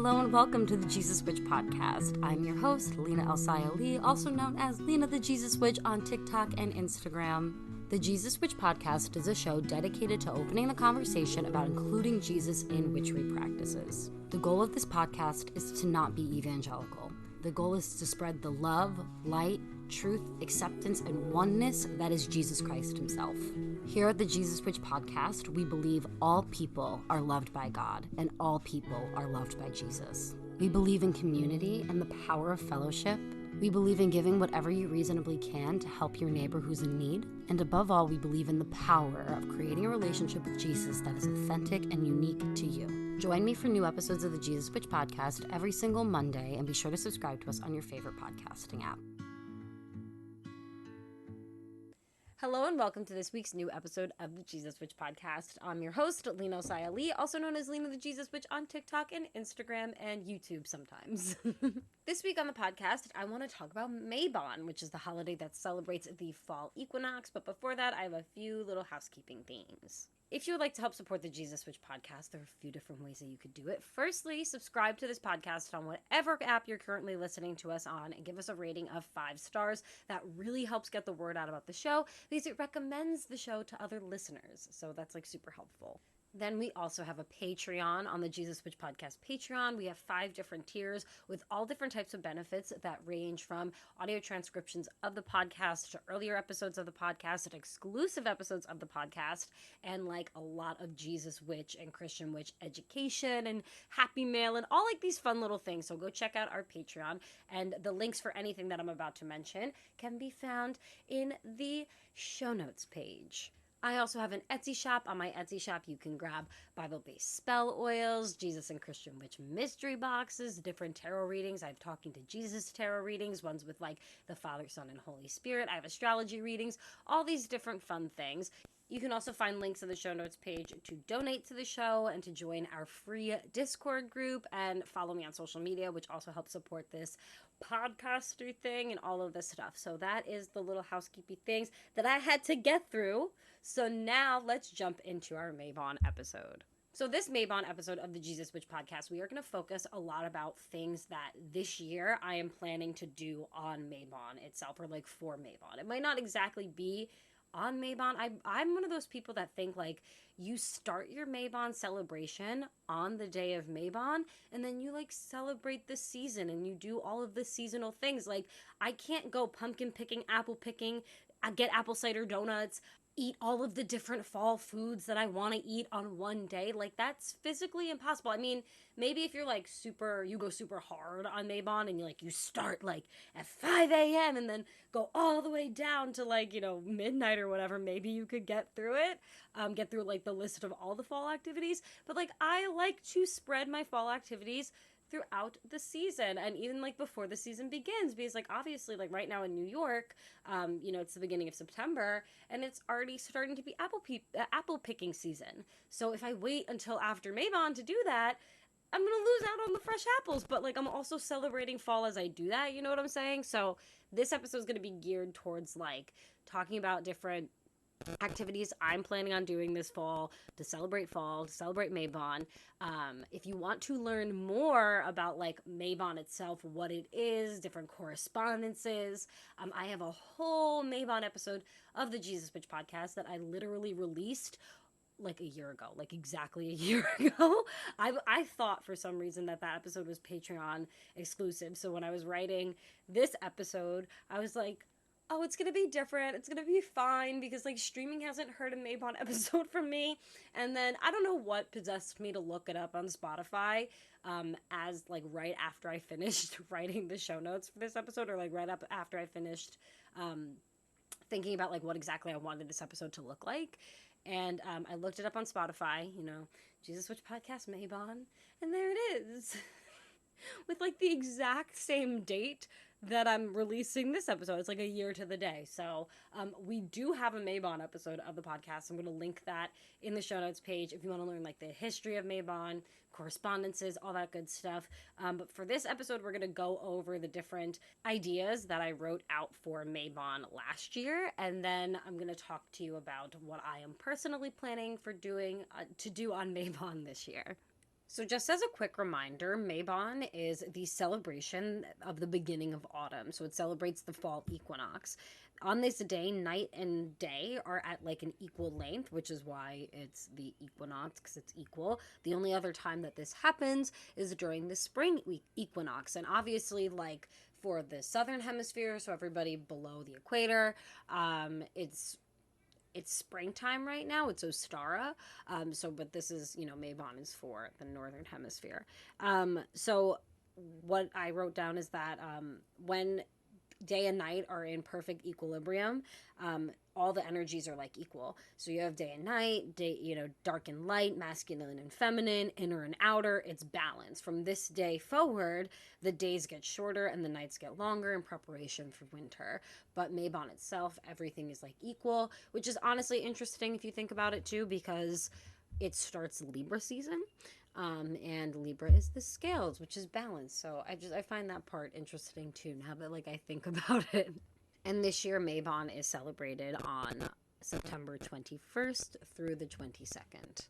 Hello and welcome to the Jesus Witch podcast. I'm your host, Lena El-Sayali, also known as Lena the Jesus Witch on TikTok and Instagram. The Jesus Witch podcast is a show dedicated to opening the conversation about including Jesus in witchery practices. The goal of this podcast is to not be evangelical. The goal is to spread the love, light, truth, acceptance, and oneness that is Jesus Christ himself. Here at the Jesus Witch podcast, we believe all people are loved by God and all people are loved by Jesus. We believe in community and the power of fellowship. We believe in giving whatever you reasonably can to help your neighbor who's in need. And above all, we believe in the power of creating a relationship with Jesus that is authentic and unique to you. Join me for new episodes of the Jesus Witch podcast every single Monday, and be sure to subscribe to us on your favorite podcasting app. Hello and welcome to this week's new episode of the Jesus Witch podcast. I'm your host, Lena El-Sayali, also known as Lena the Jesus Witch on TikTok and Instagram and YouTube sometimes. This week on the podcast, I want to talk about Mabon, which is the holiday that celebrates the fall equinox. But before that, I have a few little housekeeping themes. If you would like to help support the Jesus Witch podcast, there are a few different ways that you could do it. Firstly, subscribe to this podcast on whatever app you're currently listening to us on and give us a rating of 5 stars. That really helps get the word out about the show because it recommends the show to other listeners. So that's super helpful. Then we also have a Patreon on the Jesus Witch Podcast Patreon. We have 5 different tiers with all different types of benefits that range from audio transcriptions of the podcast to earlier episodes of the podcast and exclusive episodes of the podcast, and a lot of Jesus Witch and Christian Witch education and happy mail and all these fun little things. So go check out our Patreon, and the links for anything that I'm about to mention can be found in the show notes page. I also have an Etsy shop. On my Etsy shop, you can grab Bible-based spell oils, Jesus and Christian Witch mystery boxes, different tarot readings. I have Talking to Jesus tarot readings, ones with the Father, Son, and Holy Spirit. I have astrology readings, all these different fun things. You can also find links in the show notes page to donate to the show and to join our free Discord group and follow me on social media, which also helps support this podcaster thing and all of this stuff. So that is the little housekeeping things that I had to get through. So now let's jump into our Mabon episode. So this Mabon episode of the Jesus Witch podcast, we are going to focus a lot about things that this year I am planning to do on Mabon itself, or for Mabon. It might not exactly be on Mabon. I'm one of those people that think you start your Mabon celebration on the day of Mabon, and then you celebrate the season and you do all of the seasonal things. I can't go pumpkin picking, apple picking, get apple cider donuts, eat all of the different fall foods that I want to eat on one day. That's physically impossible. I mean, maybe if you're you go super hard on Mabon and you start at 5 a.m. and then go all the way down to midnight or whatever, maybe you could get through it, get through the list of all the fall activities. But I like to spread my fall activities throughout the season, and even before the season begins, because obviously right now in New York, it's the beginning of September and it's already starting to be apple picking season. So if I wait until after Mabon to do that, I'm gonna lose out on the fresh apples. But I'm also celebrating fall as I do that, you know what I'm saying? So this episode is gonna be geared towards talking about different activities I'm planning on doing this fall to celebrate Mabon. If you want to learn more about Mabon itself, what it is, different correspondences, I have a whole Mabon episode of the Jesus Witch podcast that I literally released a year ago, exactly a year ago. I thought for some reason that episode was Patreon exclusive. So when I was writing this episode, I was oh, it's gonna be different. It's gonna be fine because streaming hasn't heard a Mabon episode from me. And then I don't know what possessed me to look it up on Spotify, as right after I finished writing the show notes for this episode, or right up after I finished thinking about what exactly I wanted this episode to look like. And I looked it up on Spotify, Jesus Witch Podcast Mabon, and there it is. With the exact same date that I'm releasing this episode. It's a year to the day. So we do have a Mabon episode of the podcast. I'm going to link that in the show notes page if you want to learn the history of Mabon, correspondences, all that good stuff. But for this episode, we're going to go over the different ideas that I wrote out for Mabon last year. And then I'm going to talk to you about what I am personally planning for to do on Mabon this year. So, just as a quick reminder, Mabon is the celebration of the beginning of autumn. So, it celebrates the fall equinox. On this day, night and day are at like an equal length, which is why it's the equinox, because it's equal. The only other time that this happens is during the spring equinox. And obviously, like for the southern hemisphere, so everybody below the equator, it's springtime right now. It's Ostara. But this is, Mabon is for the northern hemisphere. So what I wrote down is that when day and night are in perfect equilibrium, all the energies are like equal. So you have day and night, dark and light, masculine and feminine, inner and outer. It's balanced. From this day forward, the days get shorter and the nights get longer in preparation for winter. But Mabon itself, everything is like equal, which is honestly interesting if you think about it too, because it starts Libra season. And Libra is the scales, which is balance. So I find that part interesting too, now that like I think about it. And this year Mabon is celebrated on September 21st through the 22nd.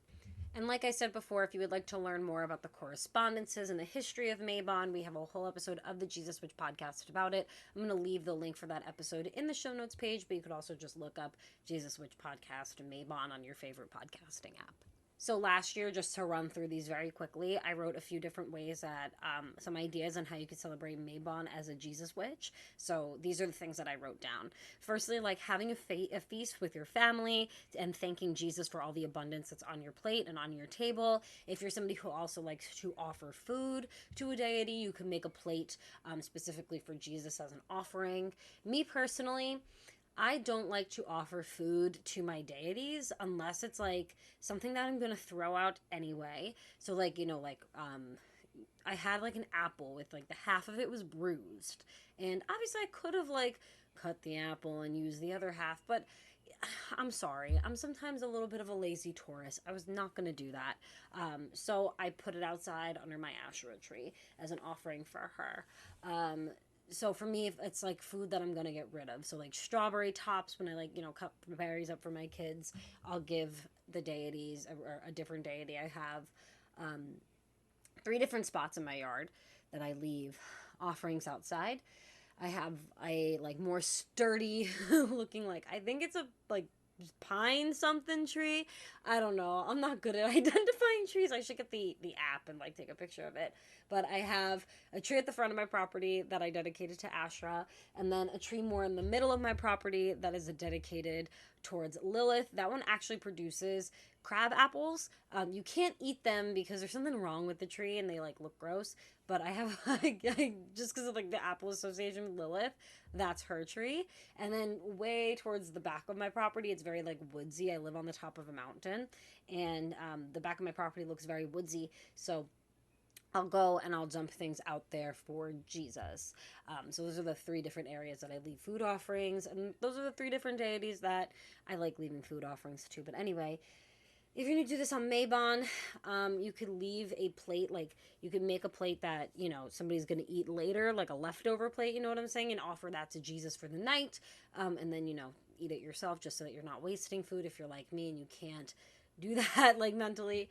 And like I said before, if you would like to learn more about the correspondences and the history of Mabon, we have a whole episode of the Jesus Witch podcast about it. I'm going to leave the link for that episode in the show notes page, but you could also just look up Jesus Witch podcast and Mabon on your favorite podcasting app. So last year, just to run through these very quickly, I wrote a few different ways that, some ideas on how you could celebrate Mabon as a Jesus witch. So these are the things that I wrote down. Firstly, like having a feast with your family and thanking Jesus for all the abundance that's on your plate and on your table. If you're somebody who also likes to offer food to a deity, you can make a plate specifically for Jesus as an offering. Me personally, I don't like to offer food to my deities unless it's like something that I'm going to throw out anyway. So like, I had like an apple with like the half of it was bruised. And obviously I could have like cut the apple and used the other half, but I'm sorry. I'm sometimes a little bit of a lazy Taurus. I was not going to do that. So I put it outside under my Asherah tree as an offering for her. So for me, if it's like food that I'm gonna get rid of, so like strawberry tops, when I like cut berries up for my kids, I'll give the deities or a different deity. I have 3 different spots in my yard that I leave offerings outside. I have a like more sturdy looking, like I think it's a like pine something tree. I don't know. I'm not good at identifying trees. I should get the app and like take a picture of it. But I have a tree at the front of my property that I dedicated to Asherah, and then a tree more in the middle of my property that is dedicated towards Lilith. That one actually produces crab apples. You can't eat them because there's something wrong with the tree and they like look gross. But I have like just because of like the apple association with Lilith, that's her tree. And then way towards the back of my property, it's very like woodsy. I live on the top of a mountain, and the back of my property looks very woodsy. So I'll go and I'll dump things out there for Jesus. So those are the 3 different areas that I leave food offerings, and those are the 3 different deities that I like leaving food offerings to. But anyway, if you're gonna do this on Mabon, you could leave a plate, like you could make a plate that somebody's gonna eat later, like a leftover plate. You know what I'm saying, and offer that to Jesus for the night, and then eat it yourself, just so that you're not wasting food. If you're like me and you can't do that like mentally,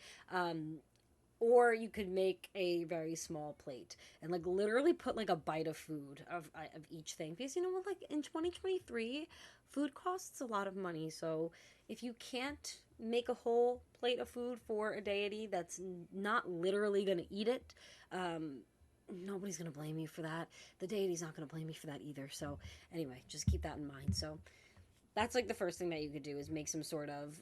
or you could make a very small plate and like literally put like a bite of food of each thing, because like in 2023 food costs a lot of money. So if you can't make a whole plate of food for a deity that's not literally going to eat it, nobody's going to blame you for that. The deity's not going to blame you for that either. So anyway, just keep that in mind. So that's like the first thing that you could do, is make some sort of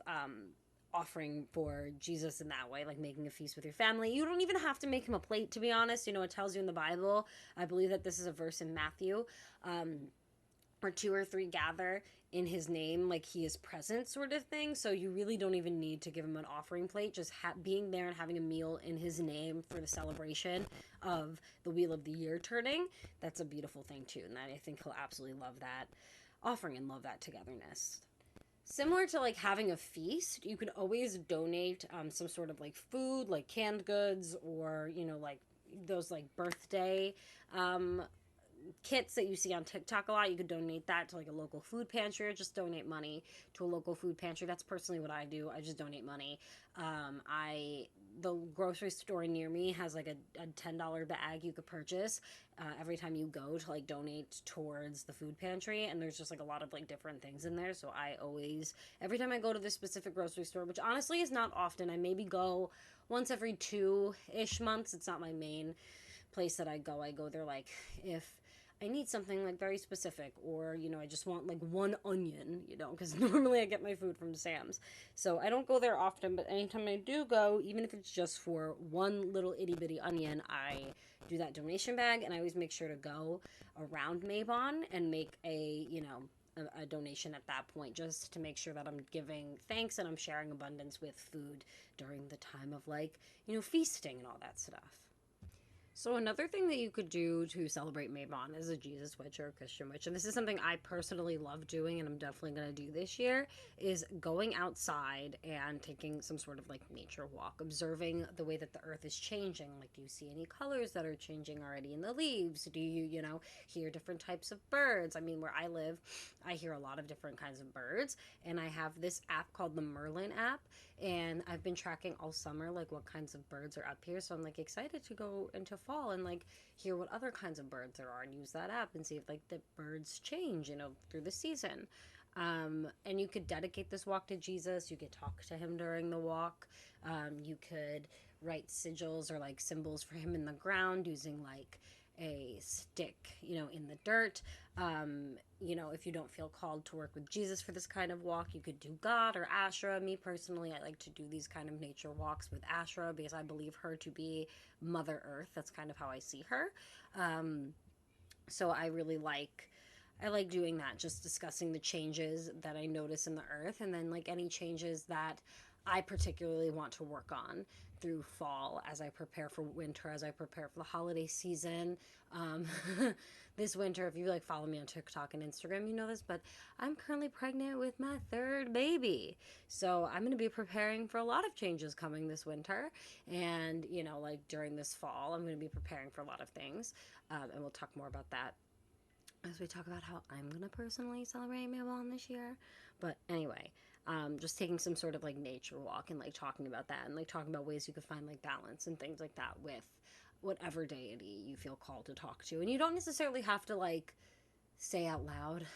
offering for Jesus in that way, like making a feast with your family. You don't even have to make him a plate, to be honest. It tells you in the Bible. I believe that this is a verse in Matthew, where 2 or 3 gather in his name, like he is present, sort of thing. So you really don't even need to give him an offering plate. Just being there and having a meal in his name for the celebration of the Wheel of the Year turning, that's a beautiful thing too. And I think he'll absolutely love that offering and love that togetherness. Similar to like having a feast, you could always donate some sort of like food, like canned goods, or like those like birthday kits that you see on TikTok a lot. You could donate that to like a local food pantry, or just donate money to a local food pantry. That's personally what I do. I just donate money. I the grocery store near me has like a $10 bag you could purchase every time you go to like donate towards the food pantry, and there's just like a lot of like different things in there. So I always, every time I go to this specific grocery store, which honestly is not often, I maybe go once every 2-ish months. It's not my main place that I go there like if I need something like very specific, or I just want like one onion, because normally I get my food from Sam's. So I don't go there often, but anytime I do go, even if it's just for one little itty bitty onion, I do that donation bag, and I always make sure to go around Mabon and make a donation at that point, just to make sure that I'm giving thanks and I'm sharing abundance with food during the time of like, feasting and all that stuff. So another thing that you could do to celebrate Mabon as a Jesus witch or a Christian witch, and this is something I personally love doing and I'm definitely going to do this year, is going outside and taking some sort of like nature walk, observing the way that the earth is changing. Like, do you see any colors that are changing already in the leaves? Do you, hear different types of birds? I mean, where I live, I hear a lot of different kinds of birds, and I have this app called the Merlin app, and I've been tracking all summer like what kinds of birds are up here. So I'm like excited to go into fall and like hear what other kinds of birds there are, and use that app and see if like the birds change through the season. And you could dedicate this walk to Jesus. You could talk to him during the walk. You could write sigils or like symbols for him in the ground using like a stick, in the dirt. If you don't feel called to work with Jesus for this kind of walk, you could do God or Asherah. Me personally, I like to do these kind of nature walks with Asherah because I believe her to be Mother Earth. That's kind of how I see her. So I like doing that, just discussing the changes that I notice in the earth, and then like any changes that I particularly want to work on through fall as I prepare for winter, as I prepare for the holiday season. This winter, if you like follow me on TikTok and Instagram, you know this, but I'm currently pregnant with my third baby. So I'm going to be preparing for a lot of changes coming this winter. And, like during this fall, I'm going to be preparing for a lot of things. And we'll talk more about that as we talk about how I'm going to personally celebrate Mabon this year. But anyway, just taking some sort of like nature walk and like talking about that, and like talking about ways you could find like balance and things like that with whatever deity you feel called to talk to. And you don't necessarily have to like say out loud,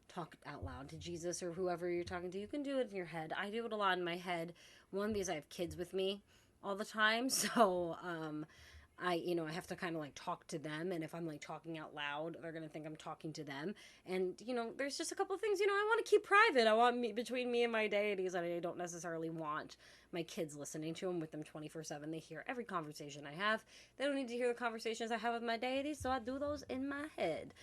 talk out loud to Jesus or whoever you're talking to. You can do it in your head. I do it a lot in my head. One, because I have kids with me all the time. So, I have to kind of like talk to them, and if I'm like talking out loud, they're going to think I'm talking to them. And, there's just a couple of things, I want to keep private. I want between me and my deities, and I don't necessarily want my kids listening to them with them 24/7. They hear every conversation I have. They don't need to hear the conversations I have with my deities, so I do those in my head.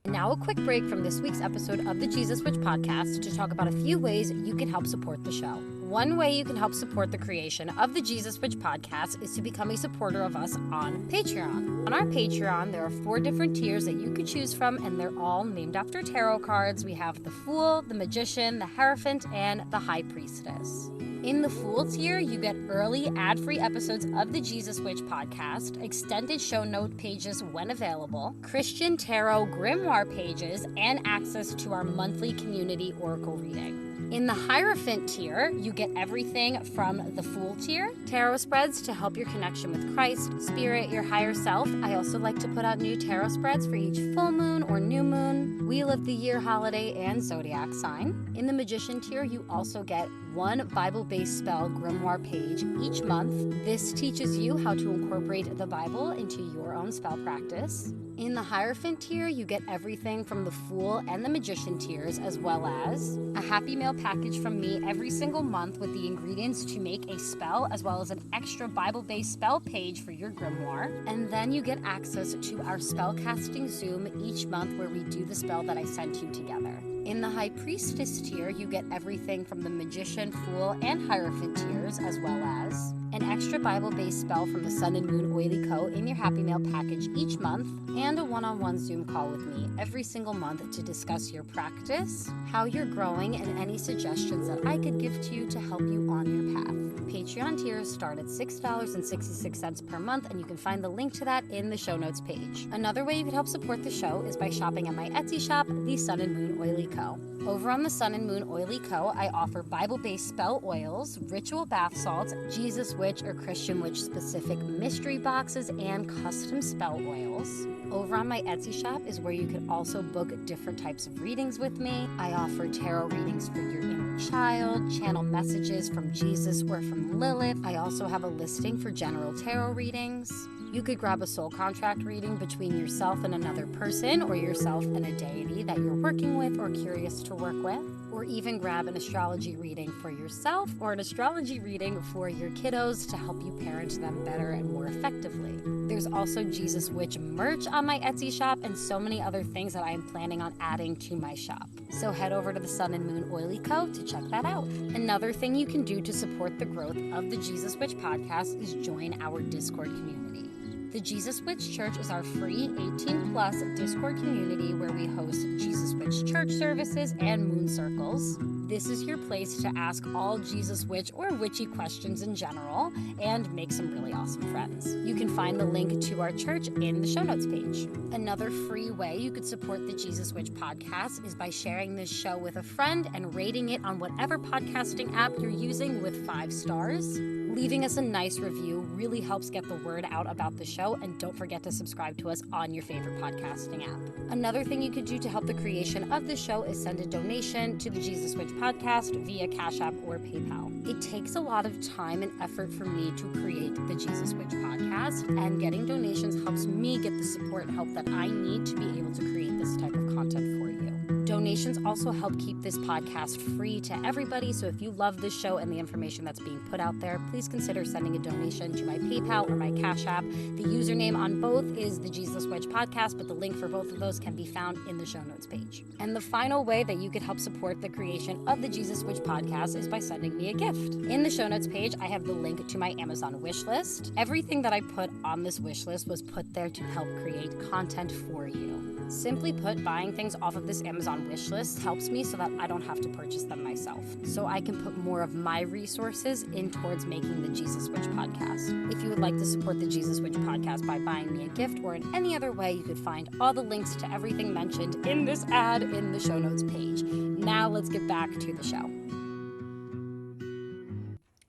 Now a quick break from this week's episode of the Jesus Witch podcast to talk about a few ways you can help support the show. One way you can help support the creation of the Jesus Witch podcast is to become a supporter of us on Patreon. On our Patreon, there are 4 different tiers that you could choose from, and they're all named after tarot cards. We have the Fool, the Magician, the Hierophant, and the High Priestess. In the Fool tier, you get early ad-free episodes of the Jesus Witch podcast, extended show note pages when available, Christian tarot grimoire pages, and access to our monthly community oracle reading. In the Hierophant tier, you get everything from the Fool tier, tarot spreads to help your connection with Christ, Spirit, your higher self. I also like to put out new tarot spreads for each full moon or new moon, wheel of the year, holiday, and zodiac sign. In the Magician tier, you also get 1 Bible-based spell grimoire page each month. This teaches you how to incorporate the Bible into your own spell practice. In the Hierophant tier, you get everything from the Fool and the Magician tiers, as well as a Happy Mail package from me every single month with the ingredients to make a spell, as well as an extra Bible-based spell page for your grimoire. And then you get access to our spellcasting Zoom each month, where we do the spell that I sent you together. In the High Priestess tier, you get everything from the Magician, Fool, and Hierophant tiers, as well as an extra Bible-based spell from the Sun and Moon Oily Co. in your Happy Mail package each month, and a one-on-one Zoom call with me every single month to discuss your practice, how you're growing, and any suggestions that I could give to you to help you on your path. Patreon tiers start at $6.66 per month, and you can find the link to that in the show notes page. Another way you can help support the show is by shopping at my Etsy shop, The Sun and Moon Oily Co. Over on the Sun and Moon Oily Co., I offer Bible-based spell oils, ritual bath salts, Jesus Witch or Christian Witch specific mystery boxes, and custom spell oils. Over on my Etsy shop is where you can also book different types of readings with me. I offer tarot readings for your inner child, channel messages from Jesus or from Lilith. I also have a listing for general tarot readings. You could grab a soul contract reading between yourself and another person, or yourself and a deity that you're working with or curious to work with, or even grab an astrology reading for yourself or an astrology reading for your kiddos to help you parent them better and more effectively. There's also Jesus Witch merch on my Etsy shop and so many other things that I am planning on adding to my shop. So head over to the Sun and Moon Oily Co. to check that out. Another thing you can do to support the growth of the Jesus Witch podcast is join our Discord community. The Jesus Witch Church is our free 18-plus Discord community where we host Jesus Witch church services and moon circles. This is your place to ask all Jesus Witch or witchy questions in general and make some really awesome friends. You can find the link to our church in the show notes page. Another free way you could support the Jesus Witch podcast is by sharing this show with a friend and rating it on whatever podcasting app you're using with 5 stars. Leaving us a nice review really helps get the word out about the show, and don't forget to subscribe to us on your favorite podcasting app. Another thing you could do to help the creation of the show is send a donation to the Jesus Witch podcast via Cash App or PayPal. It takes a lot of time and effort for me to create the Jesus Witch podcast, and getting donations helps me get the support and help that I need to be able to create this type of content for you. Donations also help keep this podcast free to everybody, so if you love this show and the information that's being put out there, please consider sending a donation to my PayPal or my Cash App. The username on both is the Jesus Witch Podcast, but the link for both of those can be found in the show notes page. And the final way that you could help support the creation of the Jesus Witch Podcast is by sending me a gift. In the show notes page, I have the link to my Amazon wish list. Everything that I put on this wish list was put there to help create content for you. Simply put, buying things off of this Amazon wish list helps me so that I don't have to purchase them myself. So I can put more of my resources in towards making the Jesus Witch podcast. If you would like to support the Jesus Witch podcast by buying me a gift or in any other way, you could find all the links to everything mentioned in this ad in the show notes page. Now let's get back to the show.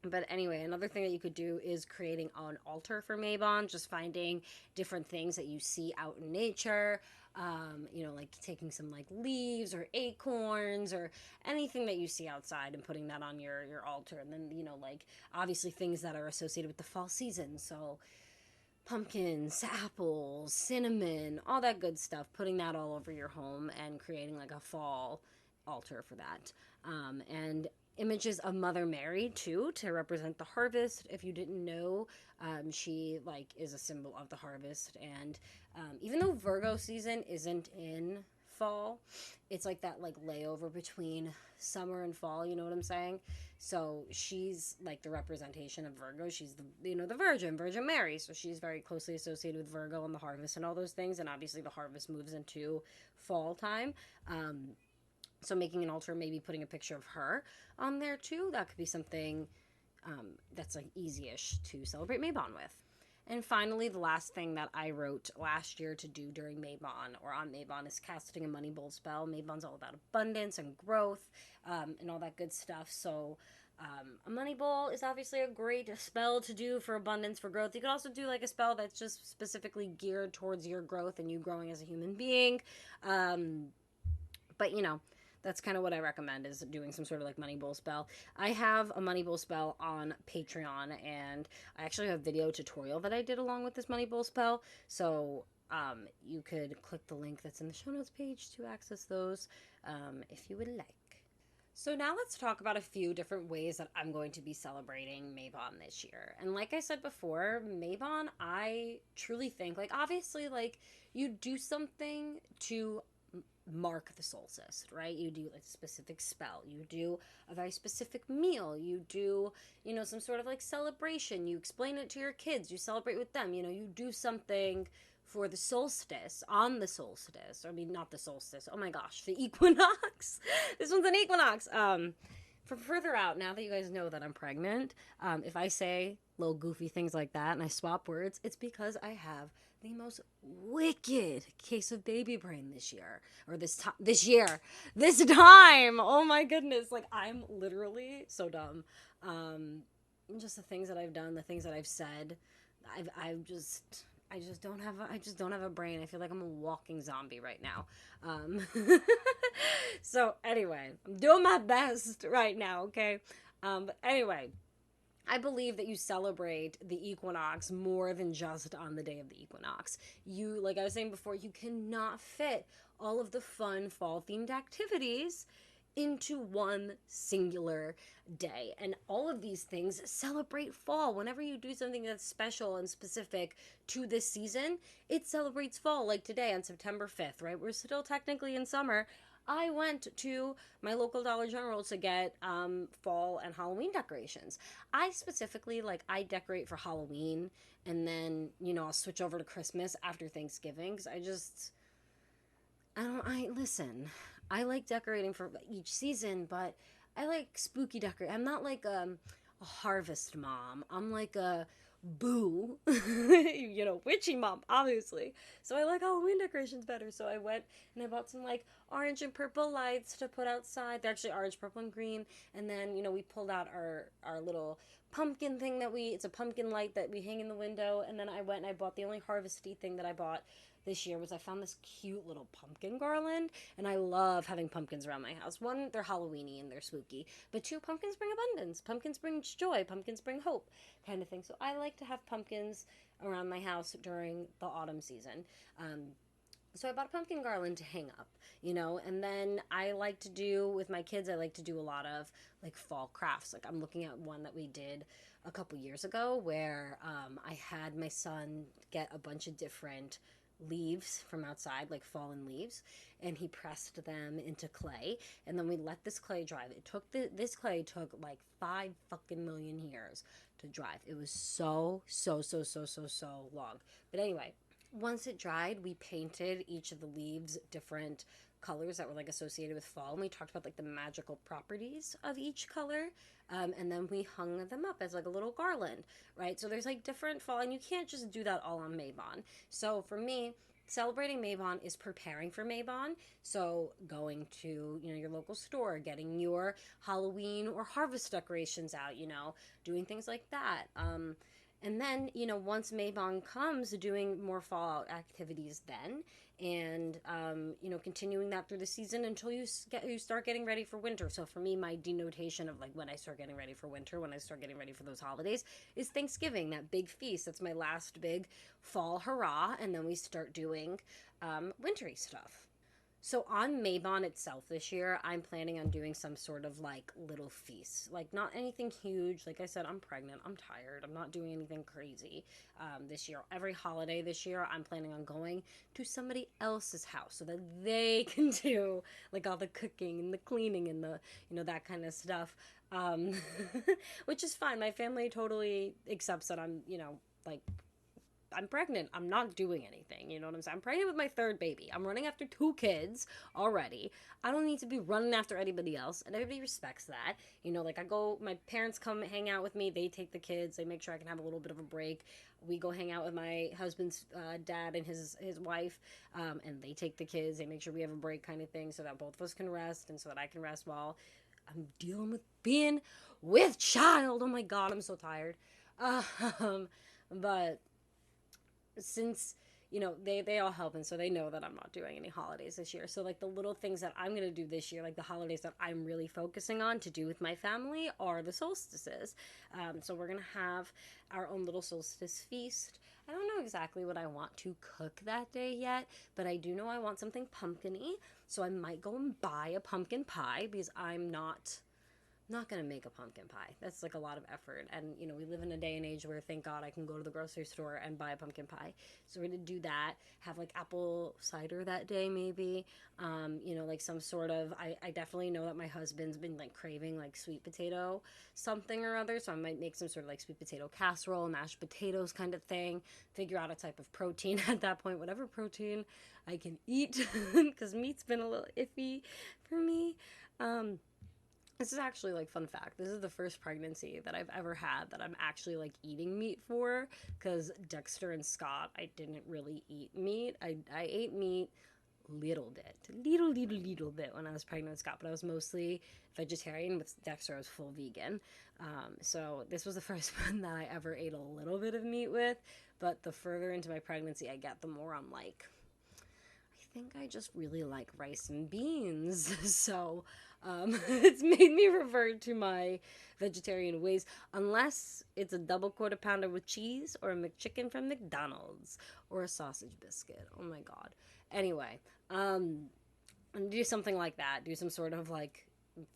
But anyway, another thing that you could do is creating an altar for Mabon, just finding different things that you see out in nature, like taking some like leaves or acorns or anything that you see outside and putting that on your altar. And then, obviously things that are associated with the fall season. So pumpkins, apples, cinnamon, all that good stuff, putting that all over your home and creating like a fall altar for that. And images of Mother Mary too, to represent the harvest. If you didn't know, she is a symbol of the harvest. And even though Virgo season isn't in fall, it's like that layover between summer and fall, you know what I'm saying? So she's like the representation of Virgo. She's the Virgin Mary. So she's very closely associated with Virgo and the harvest and all those things. And obviously the harvest moves into fall time. So making an altar, maybe putting a picture of her on there too, that could be something that's easy-ish to celebrate Mabon with. And finally, the last thing that I wrote last year to do during Mabon or on Mabon is casting a money bowl spell. Mabon's all about abundance and growth and all that good stuff. So a money bowl is obviously a great spell to do for abundance, for growth. You could also do a spell that's just specifically geared towards your growth and you growing as a human being. But that's kind of what I recommend, is doing some sort of money bowl spell. I have a money bowl spell on Patreon, and I actually have a video tutorial that I did along with this money bowl spell. So you could click the link that's in the show notes page to access those if you would like. So now let's talk about a few different ways that I'm going to be celebrating Mabon this year. And like I said before, Mabon, I truly think, obviously, you do something to mark the solstice, right? You do like a specific spell, you do a very specific meal, you do, some sort of like celebration, you explain it to your kids, you celebrate with them, you do something for the solstice, on the solstice. I mean, not the solstice. Oh my gosh, the equinox. This one's an equinox. For further out, now that you guys know that I'm pregnant, if I say little goofy things like that and I swap words, it's because I have the most wicked case of baby brain this year, or this time. Oh my goodness, like I'm literally so dumb. Just the things that I've done, the things that I've said, I just don't have a brain. I feel like I'm a walking zombie right now. Um, so anyway, I'm doing my best right now. Okay. But anyway, I believe that you celebrate the equinox more than just on the day of the equinox. Like I was saying before, you cannot fit all of the fun fall themed activities into one singular day. And all of these things celebrate fall. Whenever you do something that's special and specific to this season, it celebrates fall. Like today on September 5th, right? We're still technically in summer. I went to my local Dollar General to get fall and Halloween decorations. I specifically, like, I decorate for Halloween, and then, I'll switch over to Christmas after Thanksgiving, because listen, I like decorating for each season, but I like spooky decorating. I'm not like a harvest mom. I'm like a boo, witchy mom, obviously. So I like Halloween decorations better. So I went and I bought some like orange and purple lights to put outside. They're actually orange, purple, and green. And then, we pulled out our little pumpkin thing it's a pumpkin light that we hang in the window. And then I went and I bought the only harvesty thing that I bought this year was I found this cute little pumpkin garland, and I love having pumpkins around my house. One, they're Halloweeny and they're spooky, but two, pumpkins bring abundance, pumpkins bring joy, pumpkins bring hope, kind of thing. So I like to have pumpkins around my house during the autumn season. So I bought a pumpkin garland to hang up, and then I like to do, with my kids, I like to do a lot of like fall crafts. Like I'm looking at one that we did a couple years ago where I had my son get a bunch of different leaves from outside, like fallen leaves, and he pressed them into clay, and then we let this clay dry. This clay took like 5 fucking million years to dry. It was so long. But anyway, once it dried, we painted each of the leaves different colors that were like associated with fall, and we talked about like the magical properties of each color, and then we hung them up as like a little garland, right? So there's like different fall, and you can't just do that all on Mabon. So for me, celebrating Mabon is preparing for Mabon. So going to, your local store, getting your Halloween or harvest decorations out, doing things like that. And then, once Mabon comes, doing more fall activities then, and, continuing that through the season until you start getting ready for winter. So for me, my denotation of like when I start getting ready for winter, when I start getting ready for those holidays, is Thanksgiving, that big feast. That's my last big fall hurrah, and then we start doing wintry stuff. So on Mabon itself this year, I'm planning on doing some sort of like little feast. Like not anything huge. Like I said, I'm pregnant. I'm tired. I'm not doing anything crazy this year. Every holiday this year, I'm planning on going to somebody else's house so that they can do like all the cooking and the cleaning and the, that kind of stuff. Um, which is fine. My family totally accepts that like I'm pregnant. I'm not doing anything. You know what I'm saying? I'm pregnant with my third baby. I'm running after 2 kids already. I don't need to be running after anybody else. And everybody respects that. Like my parents come hang out with me. They take the kids. They make sure I can have a little bit of a break. We go hang out with my husband's dad and his wife. And they take the kids. They make sure we have a break kind of thing so that both of us can rest and so that I can rest while I'm dealing with being with child. Oh my God, I'm so tired. But since they all help, and so they know that I'm not doing any holidays this year, so like the little things that I'm gonna do this year, like the holidays that I'm really focusing on to do with my family, are the solstices. So we're gonna have our own little solstice feast. I don't know exactly what I want to cook that day yet, but I do know I want something pumpkin-y, so I might go and buy a pumpkin pie because I'm not not going to make a pumpkin pie. That's like a lot of effort. And, you know, we live in a day and age where, thank God, I can go to the grocery store and buy a pumpkin pie. So we're going to do that, have like apple cider that day, maybe. You know, like some sort of, I definitely know that my husband's been like craving like sweet potato something or other. So I might make some sort of like sweet potato casserole, mashed potatoes kind of thing, figure out a type of protein at that point, whatever protein I can eat, because meat's been a little iffy for me. Um, this is actually like fun fact. This is the first pregnancy that I've ever had that I'm actually like eating meat for, because Dexter and Scott, I didn't really eat meat. I ate meat little bit when I was pregnant with Scott, but I was mostly vegetarian. With Dexter, I was full vegan. So this was the first one that I ever ate a little bit of meat with. But the further into my pregnancy I get, the more I'm like, I think I just really like rice and beans. So it's made me revert to my vegetarian ways, unless it's a double quarter pounder with cheese or a McChicken from McDonald's or a sausage biscuit. Oh my God. Anyway, and do something like that. Do some sort of like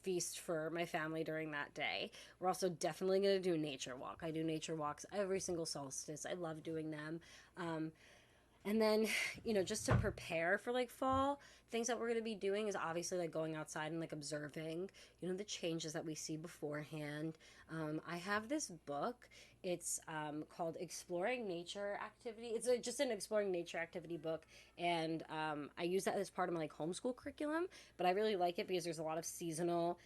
feast for my family during that day. We're also definitely going to do a nature walk. I do nature walks every single solstice. I love doing them. And then, you know, just to prepare for like fall, things that we're going to be doing is obviously like going outside and like observing, you know, the changes that we see beforehand. I have this book. It's called Exploring Nature Activity. It's just an exploring nature activity book. And I use that as part of my like homeschool curriculum. But I really like it because there's a lot of seasonal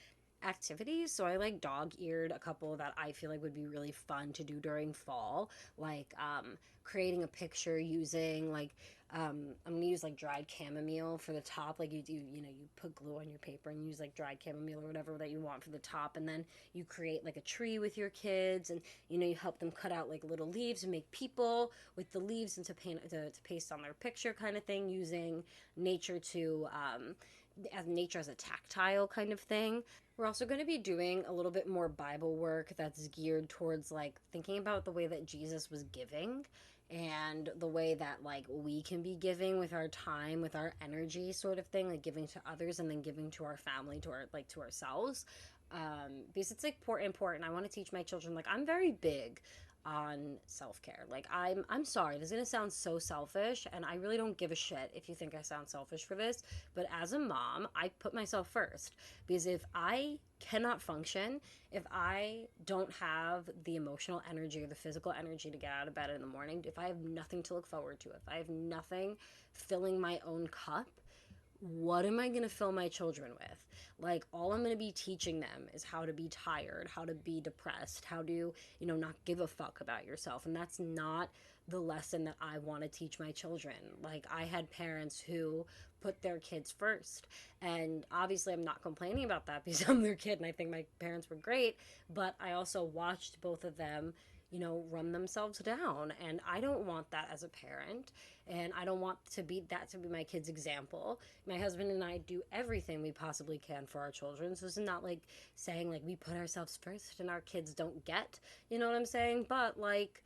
activities. So I like dog-eared a couple that I feel like would be really fun to do during fall, like creating a picture using like I'm gonna use like dried chamomile for the top. Like you do, you know, you put glue on your paper and use like dried chamomile or whatever that you want for the top, and then you create like a tree with your kids, and you know, you help them cut out like little leaves and make people with the leaves and to paint to paste on their picture kind of thing, using nature to as nature as a tactile kind of thing. We're also going to be doing a little bit more Bible work that's geared towards like thinking about the way that Jesus was giving, and the way that like we can be giving with our time, with our energy sort of thing, like giving to others and then giving to our family, to our like to ourselves. Because it's like important. I want to teach my children, like, I'm very big on self-care. Like I'm sorry, this is going to sound so selfish, and I really don't give a shit if you think I sound selfish for this, but as a mom, I put myself first, because if I cannot function, if I don't have the emotional energy or the physical energy to get out of bed in the morning, if I have nothing to look forward to, if I have nothing filling my own cup, what am I going to fill my children with? Like, all I'm going to be teaching them is how to be tired, how to be depressed, how to, you know, not give a fuck about yourself. And that's not the lesson that I want to teach my children. Like, I had parents who put their kids first. And obviously, I'm not complaining about that because I'm their kid and I think my parents were great. But I also watched both of them, you know, run themselves down. And I don't want that as a parent. And I don't want to be that to be my kid's example. My husband and I do everything we possibly can for our children. So it's not like saying like we put ourselves first and our kids don't get, you know what I'm saying? But like,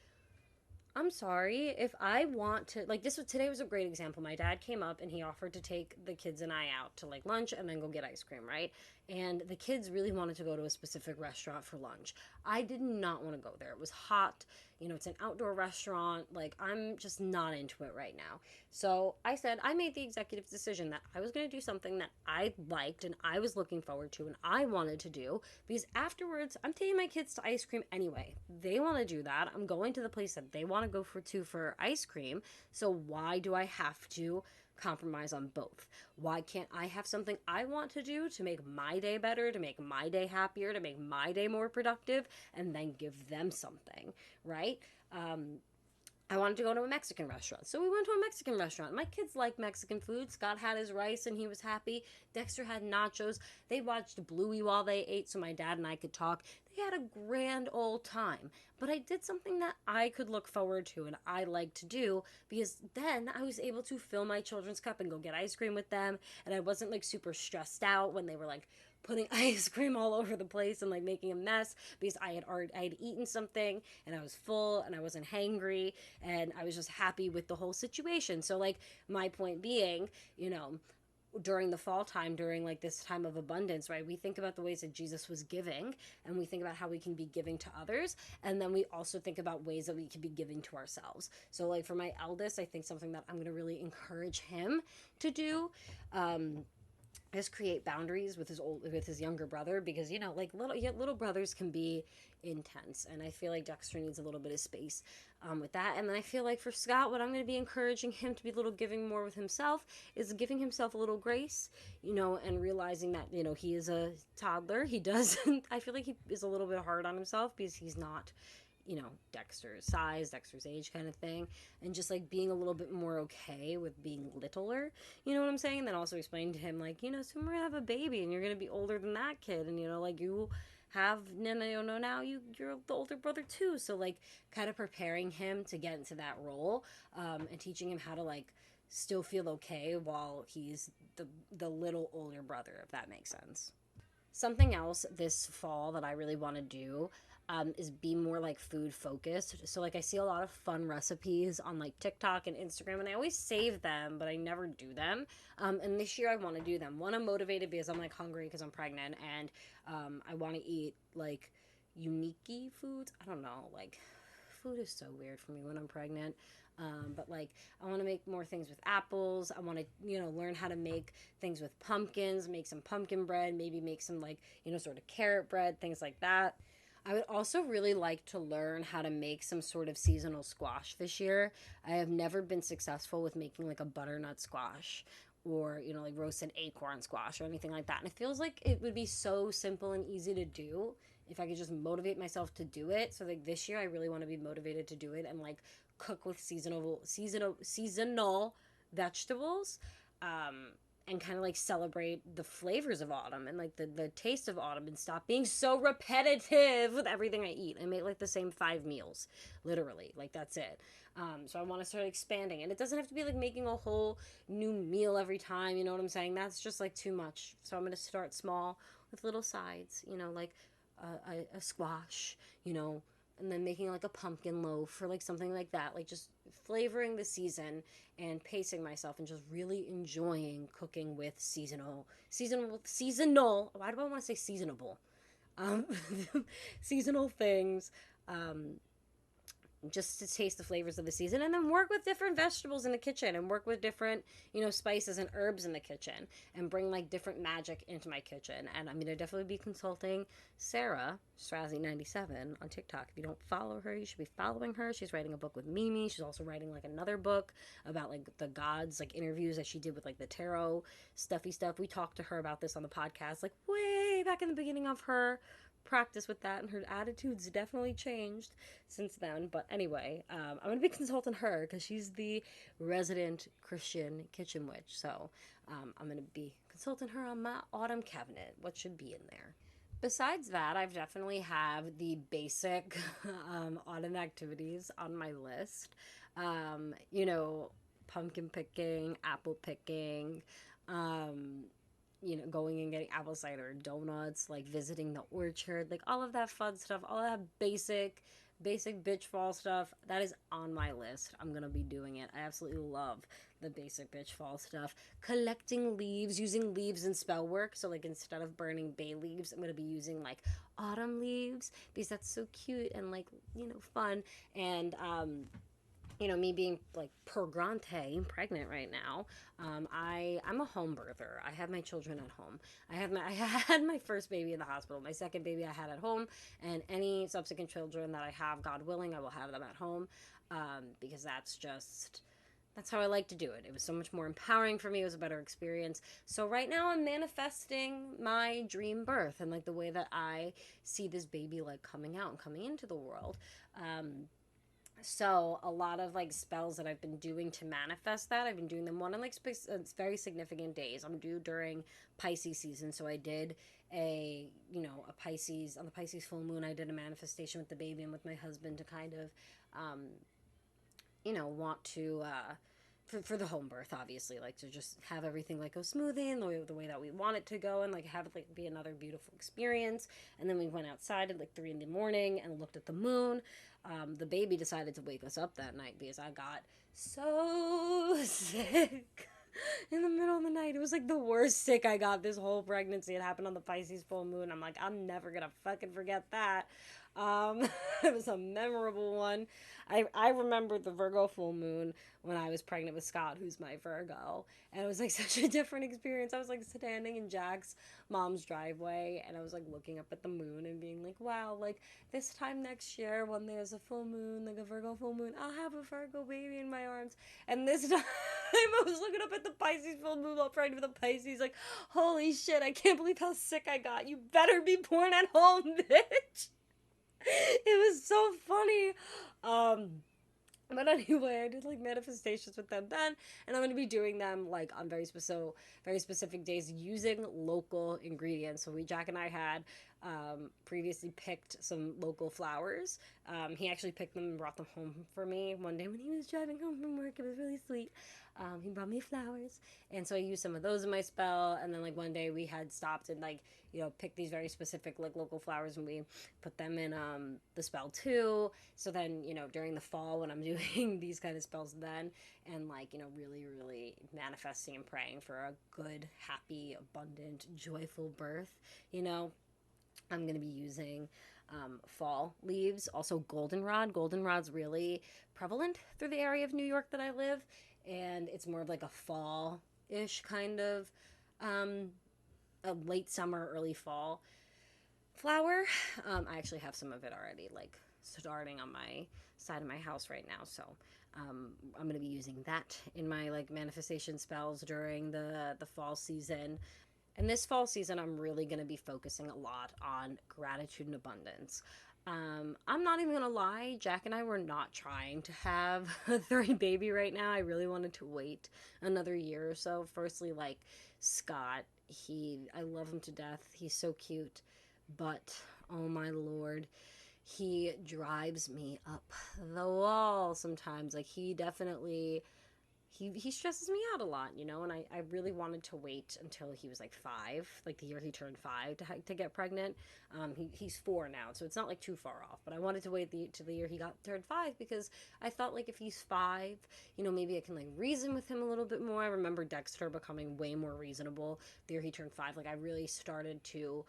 I'm sorry if I want to, like, this was today was a great example. My dad came up and he offered to take the kids and I out to like lunch and then go get ice cream, right? And the kids really wanted to go to a specific restaurant for lunch. I did not want to go there. It was hot, you know, it's an outdoor restaurant. Like, I'm just not into it right now. So I said, I made the executive decision that I was going to do something that I liked and I was looking forward to and I wanted to do, because afterwards I'm taking my kids to ice cream anyway. They want to do that. I'm going to the place that they want to go for ice cream. So why do I have to compromise on both? Why can't I have something I want to do to make my day better, to make my day happier, to make my day more productive, and then give them something, right? I wanted to go to a Mexican restaurant. So we went to a Mexican restaurant. My kids like Mexican food. Scott had his rice and he was happy. Dexter had nachos. They watched Bluey while they ate so my dad and I could talk. They had a grand old time. But I did something that I could look forward to and I like to do, because then I was able to fill my children's cup and go get ice cream with them. And I wasn't like super stressed out when they were like putting ice cream all over the place and like making a mess, because I had eaten something and I was full and I wasn't hangry and I was just happy with the whole situation. So like, my point being, you know, during the fall time, during like this time of abundance, right, we think about the ways that Jesus was giving, and we think about how we can be giving to others, and then we also think about ways that we can be giving to ourselves. So like for my eldest, I think something that I'm going to really encourage him to do, is create boundaries with his younger brother, because like little brothers can be intense, and I feel like Dexter needs a little bit of space with that. And then I feel like for Scott, what I'm going to be encouraging him to be a little giving more with himself is giving himself a little grace, and realizing that he is a toddler. He does I feel like he is a little bit hard on himself because he's not Dexter's size, Dexter's age kind of thing. And just like being a little bit more okay with being littler, you know what I'm saying? And then also explain to him, like, soon we're gonna have a baby and you're gonna be older than that kid. And, like you have, no, now you're the older brother too. So like kind of preparing him to get into that role, and teaching him how to like still feel okay while he's the little older brother, if that makes sense. Something else this fall that I really want to do, is be more like food focused. So like I see a lot of fun recipes on like TikTok and Instagram, and I always save them, but I never do them. And this year I want to do them. One, I'm motivated because I'm like hungry because I'm pregnant, and I want to eat like unique foods. I don't know, like food is so weird for me when I'm pregnant. But like I want to make more things with apples. I want to learn how to make things with pumpkins, make some pumpkin bread, maybe make some like sort of carrot bread, things like that. I would also really like to learn how to make some sort of seasonal squash this year. I have never been successful with making like a butternut squash, or like roasted acorn squash or anything like that. And it feels like it would be so simple and easy to do if I could just motivate myself to do it. So like this year I really want to be motivated to do it and like cook with seasonal vegetables, and kind of like celebrate the flavors of autumn and like the taste of autumn, and stop being so repetitive with everything I eat. I make like the same 5 meals, literally, like that's it. So I want to start expanding, and it doesn't have to be like making a whole new meal every time, you know what I'm saying? That's just like too much. So I'm going to start small with little sides, like a squash, and then making like a pumpkin loaf or like something like that, like just flavoring the season and pacing myself and just really enjoying cooking with seasonal, why do I want to say seasonable, um seasonal things, um just to taste the flavors of the season, and then work with different vegetables in the kitchen, and work with different spices and herbs in the kitchen, and bring like different magic into my kitchen. And I'm gonna definitely be consulting Sarah Strazzy 97 on TikTok. If you don't follow her, you should be following her. She's writing a book with Mimi. She's also writing like another book about like the gods, like interviews that she did with like the tarot stuffy stuff. We talked to her about this on the podcast like way back in the beginning of her practice with that, and her attitude's definitely changed since then. But anyway, I'm gonna be consulting her because she's the resident Christian kitchen witch. So I'm gonna be consulting her on my autumn cabinet, what should be in there. Besides that, I've definitely have the basic autumn activities on my list. Pumpkin picking, apple picking, um, going and getting apple cider, donuts, like visiting the orchard, like all of that fun stuff, all that basic bitch fall stuff, that is on my list. I'm gonna be doing it. I absolutely love the basic bitch fall stuff. Collecting leaves, using leaves in spell work. So like instead of burning bay leaves, I'm gonna be using like autumn leaves because that's so cute and like fun. And me being like pregnant right now, I'm a home birther. I have my children at home. I had my first baby in the hospital. My second baby I had at home, and any subsequent children that I have, God willing, I will have them at home, because that's how I like to do it. It was so much more empowering for me. It was a better experience. So right now I'm manifesting my dream birth and like the way that I see this baby like coming out and coming into the world. So a lot of like spells that I've been doing to manifest that, I've been doing them one on like very significant days. I'm due during Pisces season, so I did a Pisces, on the Pisces full moon, I did a manifestation with the baby and with my husband to kind of want to for the home birth, obviously, like to just have everything like go smoothly and the way that we want it to go, and like have it like be another beautiful experience. And then we went outside at like 3 a.m. and looked at the moon. The baby decided to wake us up that night because I got so sick. in the middle of the night. It was like the worst sick I got this whole pregnancy. It happened on the Pisces full moon. I'm like, I'm never gonna fucking forget that. Um, it was a memorable one. I remember the Virgo full moon when I was pregnant with Scott, who's my Virgo, and it was like such a different experience. I was like standing in Jack's mom's driveway, and I was like looking up at the moon and being like, wow, like this time next year when there's a full moon, like a Virgo full moon, I'll have a Virgo baby in my arms. And this time I was looking up at the Pisces full moon while pregnant with a Pisces, like, holy shit, I can't believe how sick I got. You better be born at home, bitch. It was so funny. But anyway, I did like manifestations with them then, and I'm gonna be doing them like on very specific days using local ingredients. So Jack and I had previously picked some local flowers. He actually picked them and brought them home for me one day when he was driving home from work. It was really sweet. He brought me flowers, and so I used some of those in my spell. And then like one day we had stopped and like picked these very specific like local flowers, and we put them in the spell too. So then during the fall when I'm doing these kind of spells then, and like really really manifesting and praying for a good, happy, abundant, joyful birth, I'm going to be using fall leaves. Also goldenrod. Goldenrod's really prevalent through the area of New York that I live, and it's more of like a fall-ish kind of a late summer, early fall flower. I actually have some of it already, like starting on my side of my house right now. So I'm going to be using that in my like manifestation spells during the fall season. And this fall season, I'm really going to be focusing a lot on gratitude and abundance. I'm not even going to lie, Jack and I were not trying to have a third baby right now. I really wanted to wait another year or so. Firstly, like Scott, I love him to death. He's so cute. But, oh my lord, he drives me up the wall sometimes. Like, he definitely he stresses me out a lot, and I really wanted to wait until he was like 5, like the year he turned 5 to get pregnant. He's 4 now, so it's not like too far off, but I wanted to wait to the year he turned 5 because I thought like if he's 5, maybe I can like reason with him a little bit more. I remember Dexter becoming way more reasonable the year he turned 5. Like I really started to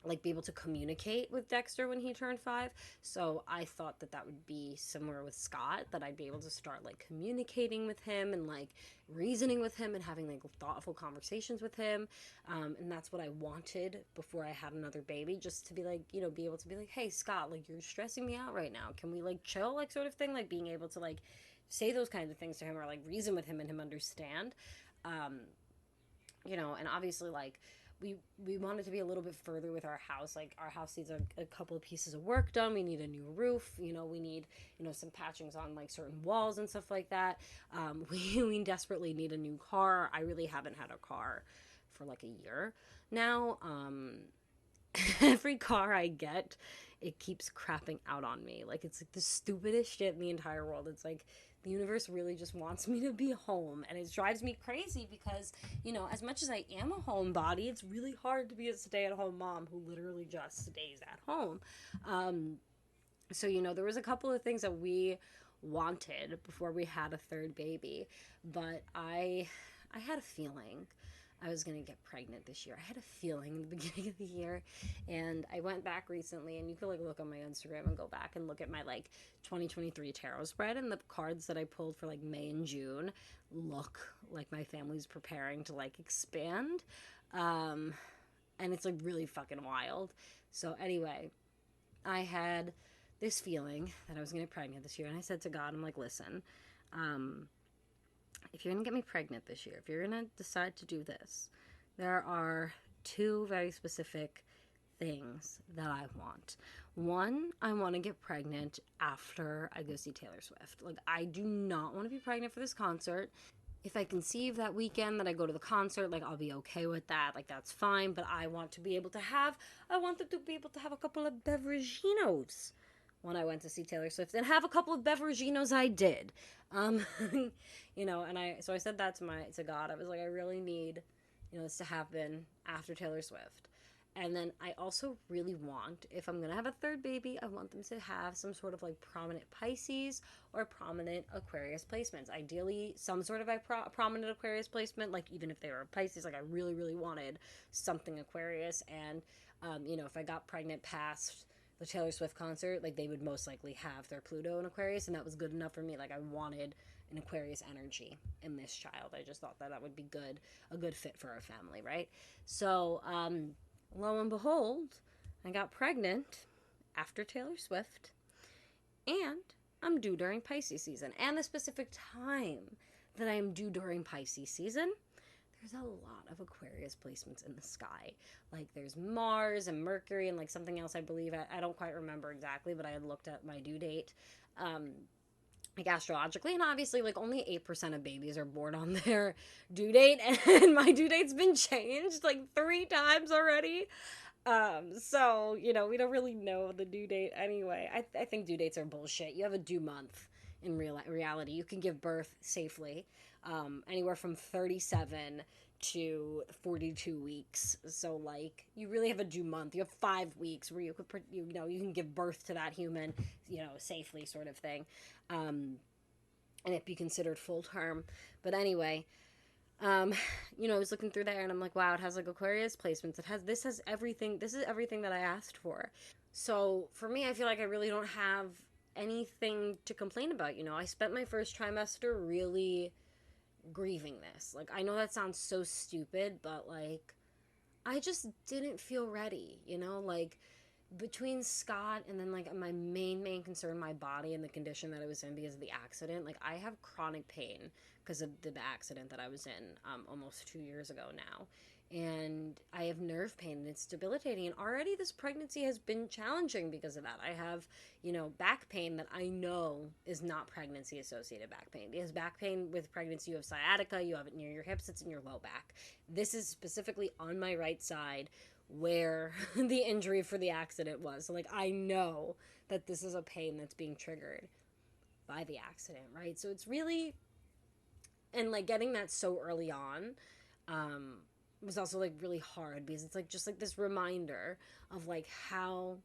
like be able to communicate with Dexter when he turned 5. So I thought that would be similar with Scott, that I'd be able to start like communicating with him and like reasoning with him and having like thoughtful conversations with him. And that's what I wanted before I had another baby, just to be like, be able to be like, hey Scott, like you're stressing me out right now. Can we like chill, like sort of thing, like being able to like say those kinds of things to him or like reason with him and him understand. And obviously like we wanted to be a little bit further with our house. Like our house needs a couple of pieces of work done. We need a new roof. We need some patchings on like certain walls and stuff like that. We desperately need a new car. I really haven't had a car for like a year now. Every car I get, it keeps crapping out on me. Like it's like the stupidest shit in the entire world. It's like the universe really just wants me to be home, and it drives me crazy because as much as I am a homebody, it's really hard to be a stay-at-home mom who literally just stays at home. So there was a couple of things that we wanted before we had a third baby, but I had a feeling I was going to get pregnant this year. I had a feeling in the beginning of the year, and I went back recently, and you can like look on my Instagram and go back and look at my like 2023 tarot spread, and the cards that I pulled for like May and June look like my family's preparing to like expand. And it's like really fucking wild. So anyway, I had this feeling that I was going to get pregnant this year, and I said to God, I'm like, listen, if you're going to get me pregnant this year, if you're going to decide to do this, there are 2 very specific things that I want. One, I want to get pregnant after I go see Taylor Swift. Like, I do not want to be pregnant for this concert. If I conceive that weekend that I go to the concert, like, I'll be okay with that. Like, that's fine. But I want to be able to have a couple of beveraginos when I went to see Taylor Swift, and have a couple of beveraginos. I did. And I said that to God. I was like, I really need, this to happen after Taylor Swift. And then I also really want, if I'm going to have a third baby, I want them to have some sort of like prominent Pisces or prominent Aquarius placements. Ideally, some sort of a prominent Aquarius placement, like even if they were Pisces, like I really, really wanted something Aquarius. And, if I got pregnant past the Taylor Swift concert, like they would most likely have their Pluto in Aquarius, and that was good enough for me. Like I wanted an Aquarius energy in this child. I just thought that that would be good, a good fit for our family, right? So, lo and behold, I got pregnant after Taylor Swift, and I'm due during Pisces season. And the specific time that I am due during Pisces season, there's a lot of Aquarius placements in the sky. Like there's Mars and Mercury and like something else, I believe. I don't quite remember exactly, but I had looked at my due date. Like astrologically, and obviously like only 8% of babies are born on their due date, and my due date's been changed like 3 times already. So we don't really know the due date anyway. I think due dates are bullshit. You have a due month in reality. You can give birth safely, anywhere from 37 to 42 weeks. So like you really have a due month. You have 5 weeks where you could you can give birth to that human safely, sort of thing, and it be considered full term. But anyway, um, I was looking through there and I'm like, wow, it has like Aquarius placements. Has everything. This is everything that I asked for. So for me, I feel like I really don't have anything to complain about. I spent my first trimester really grieving this. Like, I know that sounds so stupid, but like, I just didn't feel ready, like between Scott and then like my main concern, my body and the condition that I was in because of the accident. Like I have chronic pain because of the accident that I was in almost 2 years ago now, and I have nerve pain and it's debilitating. And already this pregnancy has been challenging because of that. I have back pain that I know is not pregnancy associated back pain, because back pain with pregnancy, you have sciatica, you have it near your hips, it's in your low back. This is specifically on my right side where the injury for the accident was. So like I know that this is a pain that's being triggered by the accident, right? So it's really, and like getting that so early on was also like really hard, because it's like just like this reminder of like how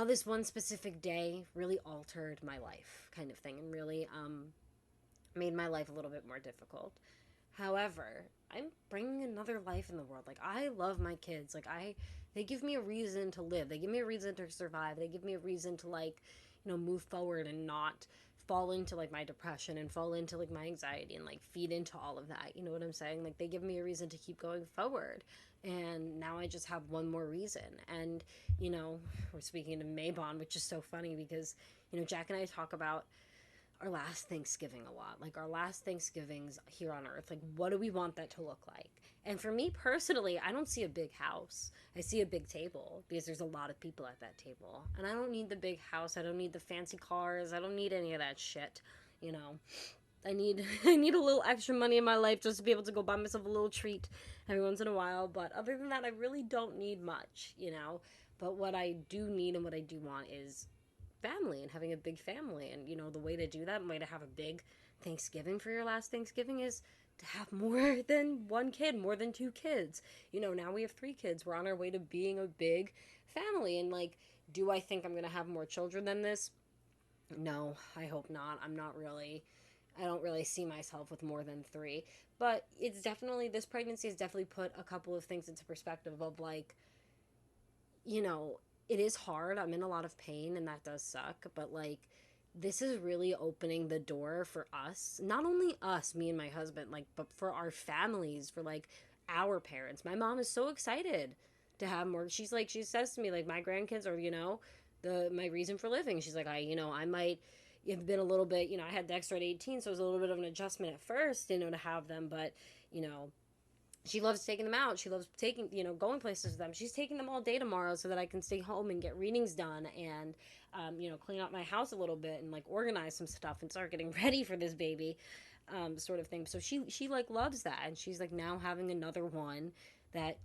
this one specific day really altered my life, kind of thing, and really made my life a little bit more difficult. However, I'm bringing another life in the world. Like I love my kids. Like they give me a reason to live. They give me a reason to survive. They give me a reason to like, move forward and not fall into like my depression and fall into like my anxiety and like feed into all of that. You know what I'm saying? Like they give me a reason to keep going forward. And now I just have one more reason. And, we're speaking to Mabon, which is so funny because, Jack and I talk about our last Thanksgiving a lot. Like our last Thanksgivings here on Earth. Like, what do we want that to look like? And for me personally, I don't see a big house. I see a big table because there's a lot of people at that table. And I don't need the big house. I don't need the fancy cars. I don't need any of that shit. You know, I need I need a little extra money in my life just to be able to go buy myself a little treat every once in a while. But other than that, I really don't need much. But what I do need and what I do want is family and having a big family. And the way to do that, and way to have a big Thanksgiving for your last Thanksgiving, is to have more than one kid, more than 2 kids. Now we have 3 kids. We're on our way to being a big family. And like, do I think I'm gonna have more children than this? No, I hope not. I don't really see myself with more than 3. But it's definitely, this pregnancy has definitely put a couple of things into perspective of like, you know, it is hard. I'm in a lot of pain and that does suck, but like, this is really opening the door for us, not only us, me and my husband, like, but for our families, for like our parents. My mom is so excited to have more. She's like, she says to me, like, my grandkids are, my reason for living. She's like, I might have been a little bit, I had Dexter at 18, so it was a little bit of an adjustment at first, to have them, but, you know, she loves taking them out. She loves taking, going places with them. She's taking them all day tomorrow so that I can stay home and get readings done and, clean up my house a little bit and like organize some stuff and start getting ready for this baby, sort of thing. So she like loves that. And she's like now having another one that,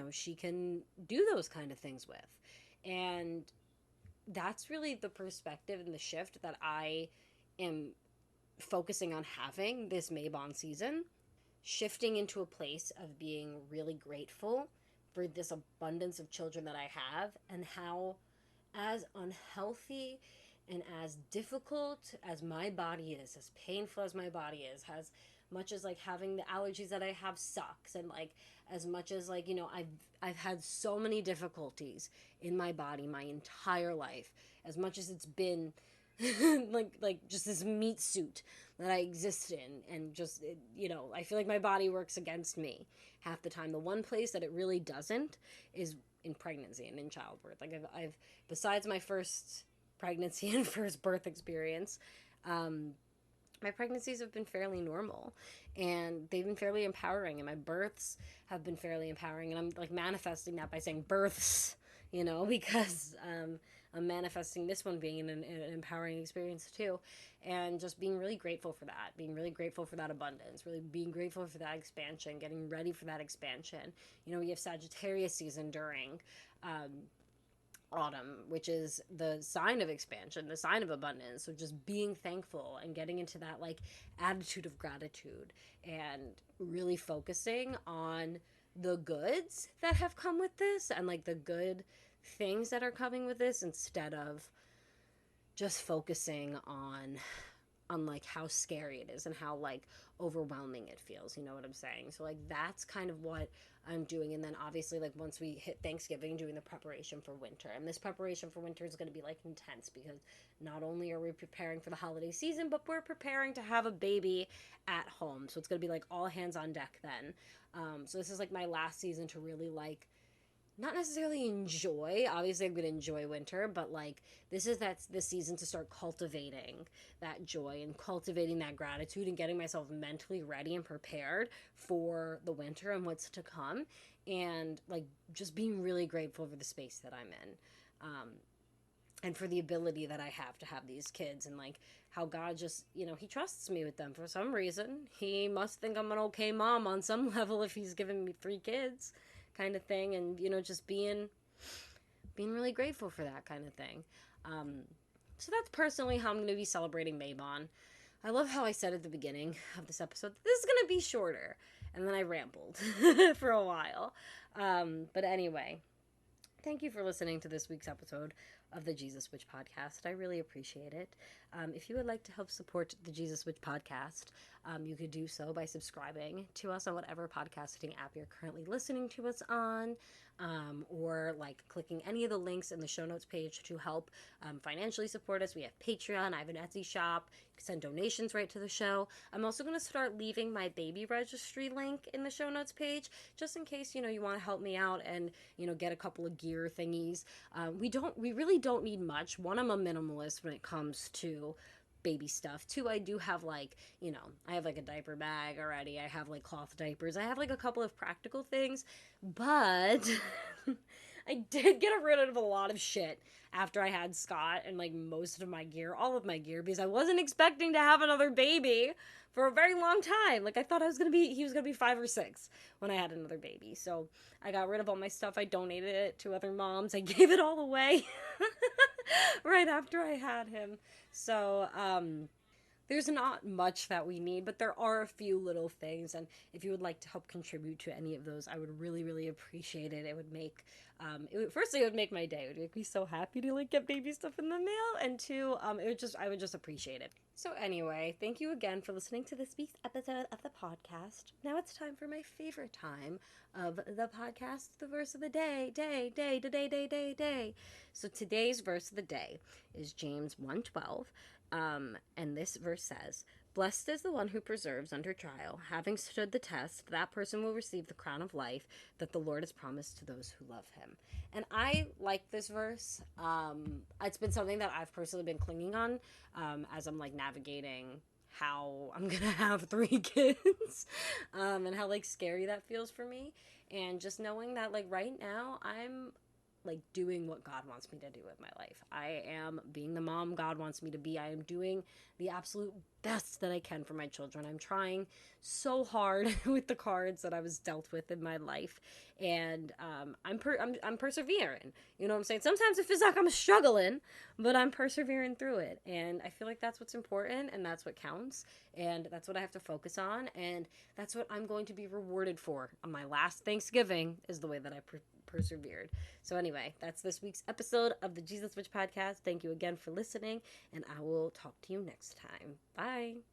she can do those kind of things with. And that's really the perspective and the shift that I am focusing on having this Mabon season. shifting into a place of being really grateful for this abundance of children that I have, and how as unhealthy and as difficult as my body is, as painful as my body is, as much as like having the allergies that I have sucks, and like as much as like, you know, I've had so many difficulties in my body my entire life, as much as it's been like just this meat suit that I exist in, and just it, you know, I feel like my body works against me half the time. The one place that it really doesn't is in pregnancy and in childbirth. Like I've besides my first pregnancy and first birth experience, um, my pregnancies have been fairly normal, and they've been fairly empowering, and my births have been fairly empowering, and I'm like manifesting that by saying births, you know, because I'm manifesting this one being an empowering experience too, and just being really grateful for that, being really grateful for that abundance, really being grateful for that expansion, getting ready for that expansion. You know, we have Sagittarius season during autumn, which is the sign of expansion, the sign of abundance. So just being thankful and getting into that like attitude of gratitude, and really focusing on the goods that have come with this, and like the good things that are coming with this, instead of just focusing on like how scary it is and how like overwhelming it feels, you know what I'm saying? So like that's kind of what I'm doing. And then obviously like once we hit Thanksgiving, doing the preparation for winter. And this preparation for winter is going to be like intense, because not only are we preparing for the holiday season, but we're preparing to have a baby at home. So it's going to be like all hands on deck then. So this is like my last season to really like not necessarily enjoy. Obviously, I'm gonna enjoy winter, but like that's the season to start cultivating that joy and cultivating that gratitude, and getting myself mentally ready and prepared for the winter and what's to come, and like just being really grateful for the space that I'm in. And for the ability that I have to have these kids, and like how God just, you know, he trusts me with them for some reason. He must think I'm an okay mom on some level if he's given me 3 kids, kind of thing. And you know, just being really grateful for that kind of thing. So that's personally how I'm going to be celebrating Mabon. I love how I said at the beginning of this episode that this is going to be shorter, and then I rambled for a while. But anyway, thank you for listening to this week's episode of the Jesus Witch podcast. I really appreciate it. If you would like to help support the Jesus Witch podcast, you could do so by subscribing to us on whatever podcasting app you're currently listening to us on, or like clicking any of the links in the show notes page to help financially support us. We have Patreon. I have an Etsy shop. You can send donations right to the show. I'm also going to start leaving my baby registry link in the show notes page, just in case, you know, you want to help me out and, you know, get a couple of gear thingies. We really don't need much. One, I'm a minimalist when it comes to baby stuff. Two, I do have like, you know, I have like a diaper bag already. I have like cloth diapers. I have like a couple of practical things, but I did get rid of a lot of shit after I had Scott, and like most of my gear, all of my gear, because I wasn't expecting to have another baby for a very long time. Like I thought he was gonna be 5 or 6 when I had another baby. So I got rid of all my stuff. I donated it to other moms. I gave it all away right after I had him. So, there's not much that we need, but there are a few little things, and if you would like to help contribute to any of those, I would really, really appreciate it. It would make, firstly, it would make my day. It would make me so happy to like get baby stuff in the mail, and two, I would just appreciate it. So anyway, thank you again for listening to this week's episode of the podcast. Now it's time for my favorite time of the podcast, the verse of the day. So today's verse of the day is James 1:12. And this verse says, "Blessed is the one who perseveres under trial. Having stood the test, that person will receive the crown of life that the Lord has promised to those who love him." And I like this verse. It's been something that I've personally been clinging on, as I'm like navigating how I'm gonna have 3 kids, and how like scary that feels for me. And just knowing that like right now I'm like doing what God wants me to do with my life. I am being the mom God wants me to be. I am doing the absolute best that I can for my children. I'm trying so hard with the cards that I was dealt with in my life, and I'm persevering. You know what I'm saying? Sometimes it feels like I'm struggling, but I'm persevering through it, and I feel like that's what's important, and that's what counts, and that's what I have to focus on, and that's what I'm going to be rewarded for on my last Thanksgiving, is the way that I persevered. So anyway, that's this week's episode of the Jesus Witch podcast. Thank you again for listening, and I will talk to you next time. Bye.